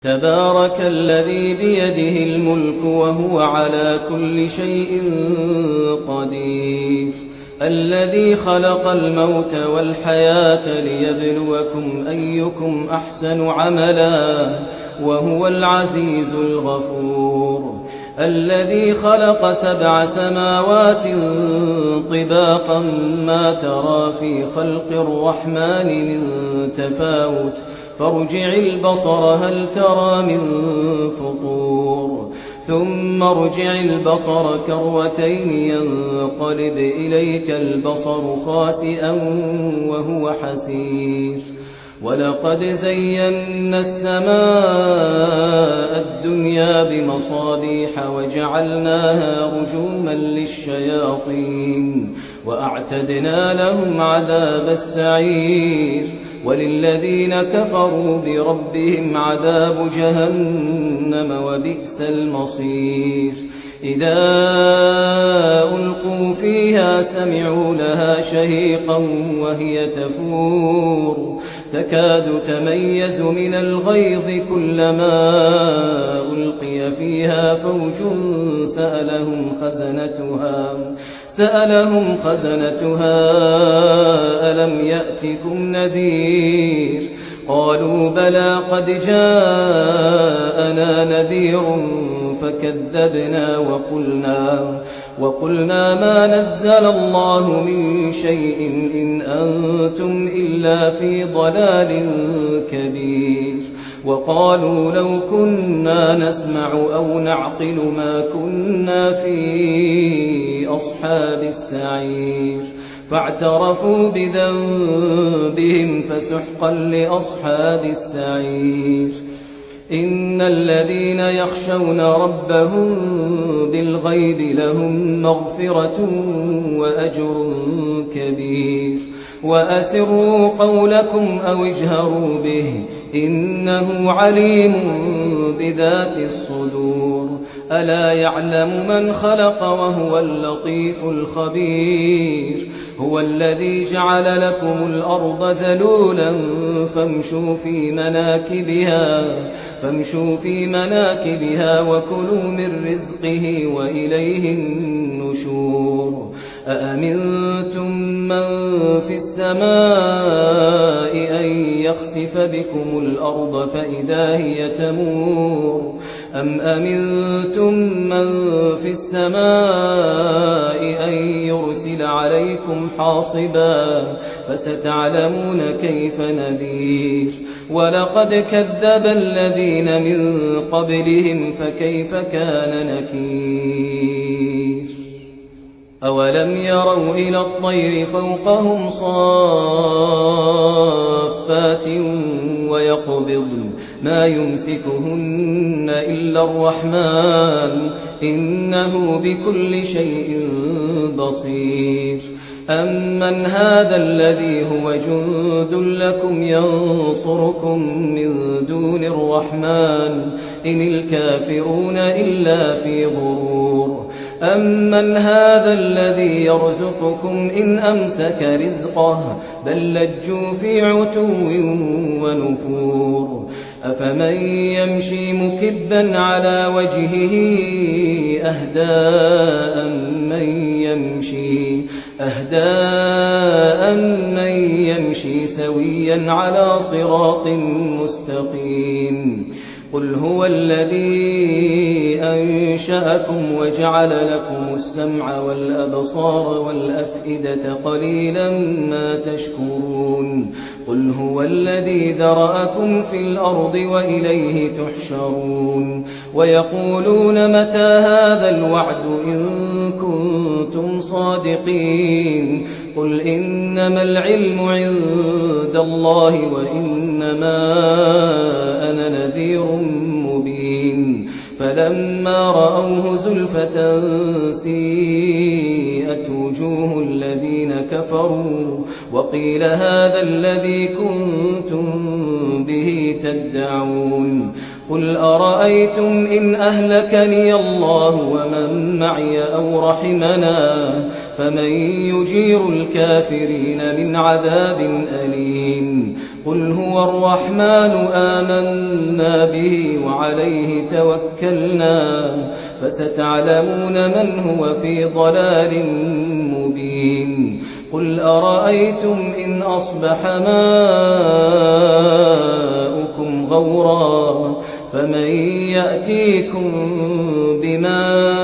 تبارك الذي بيده الملك وهو على كل شيء قدير الذي خلق الموت والحياة ليبلوكم أيكم أحسن عملا وهو العزيز الغفور الذي خلق 7 سماوات طباقا ما ترى في خلق الرحمن من تفاوت فارجع البصر هل ترى من فطور ثم ارجع البصر كرتين ينقلب إليك البصر خاسئا وهو حسير ولقد زينا السماء الدنيا بمصابيح وجعلناها رجوما للشياطين وأعتدنا لهم عذاب السعير وللذين كفروا بربهم عذاب جهنم وبئس المصير إذا ألقوا فيها سمعوا لها شهيقا وهي تفور تكاد تميز من الغيظ كلما ألقي فيها فوج سألهم خزنتها ألم يأتكم نذير قالوا بلى قد جاءنا نذير فكذبنا وقلنا ما نزل الله من شيء إن أنتم إلا في ضلال كبير وقالوا لو كنا نسمع أو نعقل ما كنا في أصحاب السعير فاعترفوا بذنبهم فسحقا لأصحاب السعير إن الذين يخشون ربهم بالغيب لهم مغفرة وأجر كبير وأسروا قولكم أو اجهروا به إنه عليم بذات الصدور ألا يعلم من خلق وهو اللطيف الخبير هو الذي جعل لكم الأرض ذلولا فامشوا في مناكبها وكلوا من رزقه وإليه النشور أأمنتم من في السماء أن يخسف بكم الأرض فإذا هي تمور أم أمنتم من في السماء أن يرسل عليكم حاصبا فستعلمون كيف نذير ولقد كذب الذين من قبلهم فكيف كان نكير أولم يروا إلى الطير فوقهم صافات ويقبضن ما يمسكهن إلا الرحمن إنه بكل شيء بصير أمن هذا الذي هو جند لكم ينصركم من دون الرحمن إن الكافرون إلا في غرور أمن هذا الذي يرزقكم إن أمسك رزقه بل لجوا في عتو ونفور أفمن يمشي مكبا على وجهه أهدى من يمشي سويا على صراط مستقيم قل هو الذي أنشأكم وجعل لكم السمع والأبصار والأفئدة قليلا ما تشكرون قل هو الذي ذرأكم في الأرض وإليه تحشرون ويقولون متى هذا الوعد إن كنتم صادقين قل إنما العلم عند الله وإنما أنا نذير مبين فلما رأوه زلفة سيئت وجوه الذين كفروا وقيل هذا الذي كنتم به تدعون يدعون قل أرأيتم إن أهلكني الله ومن معي أو رحمنا فمن يجير الكافرين من عذاب أليم قل هو الرحمن آمنا به وعليه توكلنا فستعلمون من هو في ضلال مبين قل أرأيتم إن أصبح ماؤكم غورا فمن يأتيكم بماء